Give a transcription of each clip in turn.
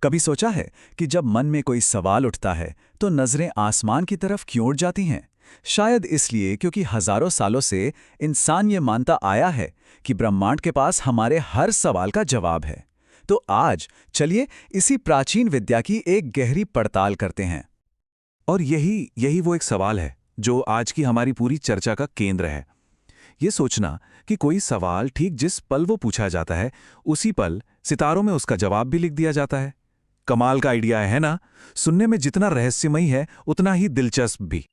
कभी सोचा है कि जब मन में कोई सवाल उठता है तो नजरें आसमान की तरफ क्यों उठ जाती हैं? शायद इसलिए क्योंकि हजारों सालों से इंसान ये मानता आया है कि ब्रह्मांड के पास हमारे हर सवाल का जवाब है। तो आज चलिए इसी प्राचीन विद्या की एक गहरी पड़ताल करते हैं। और यही यही वो एक सवाल है जो आज की हमारी पूरी चर्चा का केंद्र है। ये सोचना कि कोई सवाल ठीक जिस पल वो पूछा जाता है उसी पल सितारों में उसका जवाब भी लिख दिया जाता है। कमाल का आइडिया है ना? सुनने में जितना रहस्यमयी है उतना ही दिलचस्प भी।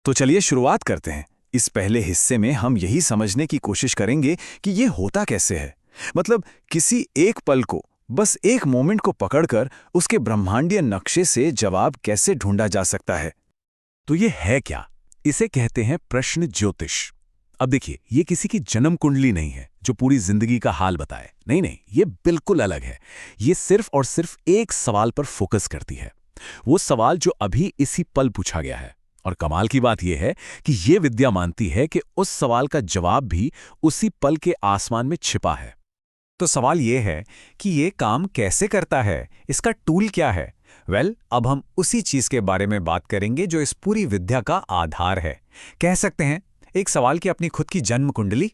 तो चलिए शुरुआत करते हैं। इस पहले हिस्से में हम यही समझने की कोशिश करेंगे कि ये होता कैसे है। मतलब किसी एक पल को, बस एक मोमेंट को पकड़कर उसके ब्रह्मांडीय नक्शे से जवाब कैसे ढूंढा जा सकता है। तो ये है क्या? इसे कहते हैं प्रश्न ज्योतिष। अब देखिए, ये किसी की जन्म कुंडली नहीं है जो पूरी जिंदगी का हाल बताए। नहीं नहीं, ये बिल्कुल अलग है। ये सिर्फ और सिर्फ एक सवाल पर फोकस करती है, वो सवाल जो अभी इसी पल पूछा गया है। और कमाल की बात यह है कि ये विद्या मानती है कि उस सवाल का जवाब भी उसी पल के आसमान में छिपा है। तो सवाल ये है कि ये काम कैसे करता है, इसका टूल क्या है? अब हम उसी चीज के बारे में बात करेंगे जो इस पूरी विद्या का आधार है। कह सकते हैं एक सवाल की अपनी खुद की जन्म कुंडली।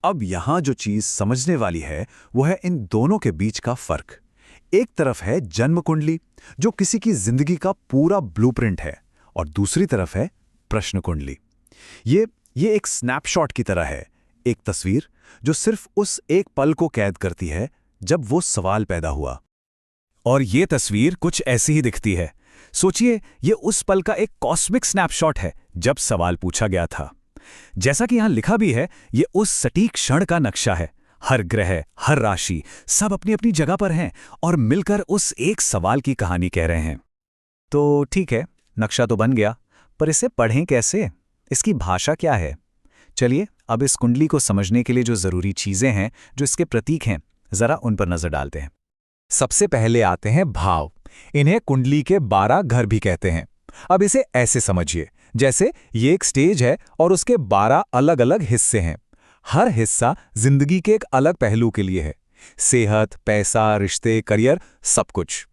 अब यहां जो चीज समझने वाली है वो है इन दोनों के बीच का फर्क। एक तरफ है जन्म कुंडली जो किसी की जिंदगी का पूरा ब्लूप्रिंट है, और दूसरी तरफ है प्रश्न कुंडली। ये एक स्नैपशॉट की तरह है, एक तस्वीर जो सिर्फ उस एक पल को कैद करती है जब वो सवाल पैदा हुआ। और ये तस्वीर कुछ ऐसी ही दिखती है। सोचिए, ये उस पल का एक कॉस्मिक स्नैपशॉट है जब सवाल पूछा गया था। जैसा कि यहां लिखा भी है, ये उस सटीक क्षण का नक्शा है। हर ग्रह, हर राशि, सब अपनी अपनी जगह पर हैं और मिलकर उस एक सवाल की कहानी कह रहे हैं। तो ठीक है, नक्शा तो बन गया, पर इसे पढ़ें कैसे? इसकी भाषा क्या है? चलिए अब इस कुंडली को समझने के लिए जो जरूरी चीजें हैं, जो इसके प्रतीक हैं, जरा उन पर नजर डालते हैं। सबसे पहले आते हैं भाव। इन्हें कुंडली के 12 घर भी कहते हैं। अब इसे ऐसे समझिए, जैसे ये एक स्टेज है और उसके 12 अलग अलग हिस्से हैं। हर हिस्सा जिंदगी के एक अलग पहलू के लिए है। सेहत, पैसा, रिश्ते, करियर, सब कुछ।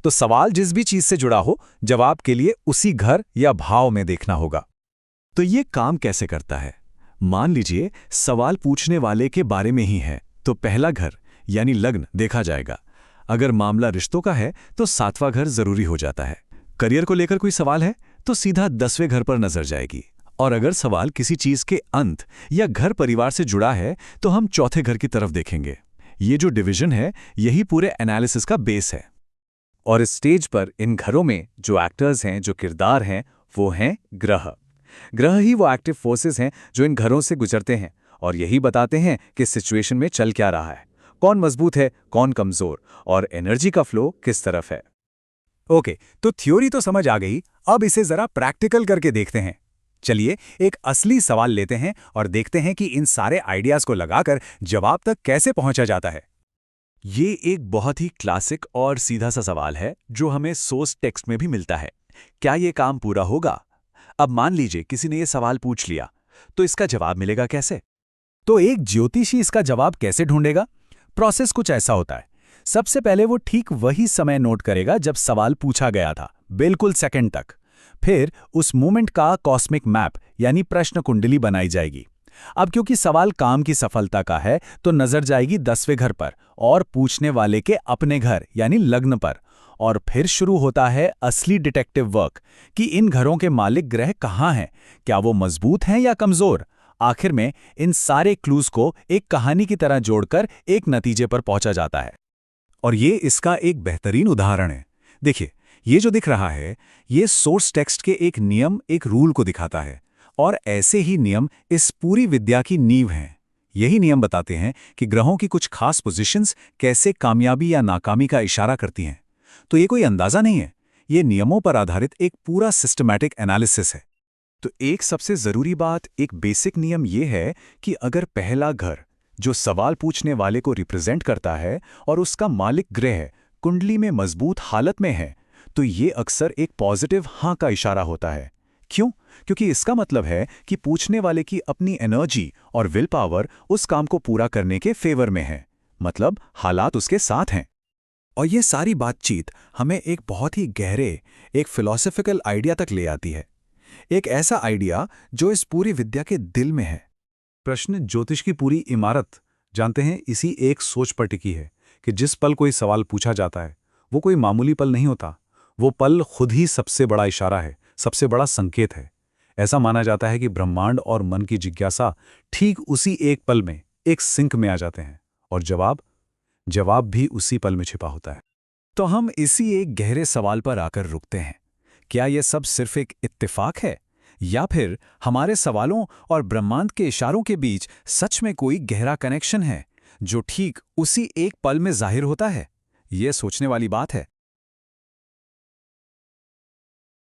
तो सवाल जिस भी चीज से जुड़ा हो, जवाब के लिए उसी घर या भाव में देखना होगा। तो ये काम कैसे करता है? मान लीजिए सवाल पूछने वाले के बारे में ही है, तो पहला घर यानी लग्न देखा जाएगा। अगर मामला रिश्तों का है तो 7वां घर जरूरी हो जाता है। करियर को लेकर कोई सवाल है तो सीधा 10वें घर पर नजर जाएगी। और अगर सवाल किसी चीज के अंत या घर परिवार से जुड़ा है तो हम चौथे घर की तरफ देखेंगे। ये जो डिवीजन है, यही पूरे एनालिसिस का बेस है। और इस स्टेज पर इन घरों में जो एक्टर्स हैं, जो किरदार हैं, वो हैं ग्रह। ग्रह ही वो एक्टिव फोर्सेस हैं जो इन घरों से गुजरते हैं और यही बताते हैं कि सिचुएशन में चल क्या रहा है, कौन मजबूत है, कौन कमजोर, और एनर्जी का फ्लो किस तरफ है। ओके, तो थ्योरी तो समझ आ गई। अब इसे जरा प्रैक्टिकल करके देखते हैं। चलिए एक असली सवाल लेते हैं और देखते हैं कि इन सारे आइडियाज को लगाकर जवाब तक कैसे पहुंचा जाता है। ये एक बहुत ही क्लासिक और सीधा सा सवाल है जो हमें सोर्स टेक्स्ट में भी मिलता है। क्या ये काम पूरा होगा? अब मान लीजिए किसी ने ये सवाल पूछ लिया, तो इसका जवाब मिलेगा कैसे? तो एक ज्योतिषी इसका जवाब कैसे ढूंढेगा? प्रोसेस कुछ ऐसा होता है। सबसे पहले वो ठीक वही समय नोट करेगा जब सवाल पूछा गया था, बिल्कुल सेकंड तक। फिर उस मोमेंट का कॉस्मिक मैप यानी प्रश्न कुंडली बनाई जाएगी। अब क्योंकि सवाल काम की सफलता का है, तो नजर जाएगी 10वें घर पर और पूछने वाले के अपने घर यानी लग्न पर। और फिर शुरू होता है असली डिटेक्टिव वर्क कि इन घरों के मालिक ग्रह कहाँ हैं, क्या वो मजबूत हैं या कमजोर। आखिर में इन सारे क्लूज को एक कहानी की तरह जोड़कर एक नतीजे पर पहुंचा जाता है। और ये इसका एक बेहतरीन उदाहरण है। देखिए, ये जो दिख रहा है, ये सोर्स टेक्स्ट के एक नियम, एक रूल को दिखाता है। और ऐसे ही नियम इस पूरी विद्या की नींव हैं। यही नियम बताते हैं कि ग्रहों की कुछ खास पोजीशंस कैसे कामयाबी या नाकामी का इशारा करती हैं। तो ये कोई अंदाजा नहीं है, ये नियमों पर आधारित एक पूरा सिस्टमैटिक एनालिसिस है। तो एक सबसे जरूरी बात, एक बेसिक नियम ये है कि अगर पहला घर जो सवाल पूछने वाले को रिप्रेजेंट करता है और उसका मालिक ग्रह कुंडली में मजबूत हालत में है, तो ये अक्सर एक पॉजिटिव हाँ का इशारा होता है। क्यों? क्योंकि इसका मतलब है कि पूछने वाले की अपनी एनर्जी और विल पावर उस काम को पूरा करने के फेवर में है, मतलब हालात उसके साथ हैं। और ये सारी बातचीत हमें एक बहुत ही गहरे, एक फिलॉसफिकल आइडिया तक ले आती है। एक ऐसा आइडिया जो इस पूरी विद्या के दिल में है। प्रश्न ज्योतिष की पूरी इमारत जानते हैं इसी एक सोच पर टिकी है कि जिस पल कोई सवाल पूछा जाता है वो कोई मामूली पल नहीं होता, वो पल खुद ही सबसे बड़ा इशारा है, सबसे बड़ा संकेत है। ऐसा माना जाता है कि ब्रह्मांड और मन की जिज्ञासा ठीक उसी एक पल में एक सिंक में आ जाते हैं और जवाब भी उसी पल में छिपा होता है। तो हम इसी एक गहरे सवाल पर आकर रुकते हैं। क्या यह सब सिर्फ एक इत्तेफाक है, या फिर हमारे सवालों और ब्रह्मांड के इशारों के बीच सच में कोई गहरा कनेक्शन है जो ठीक उसी एक पल में जाहिर होता है? ये सोचने वाली बात है।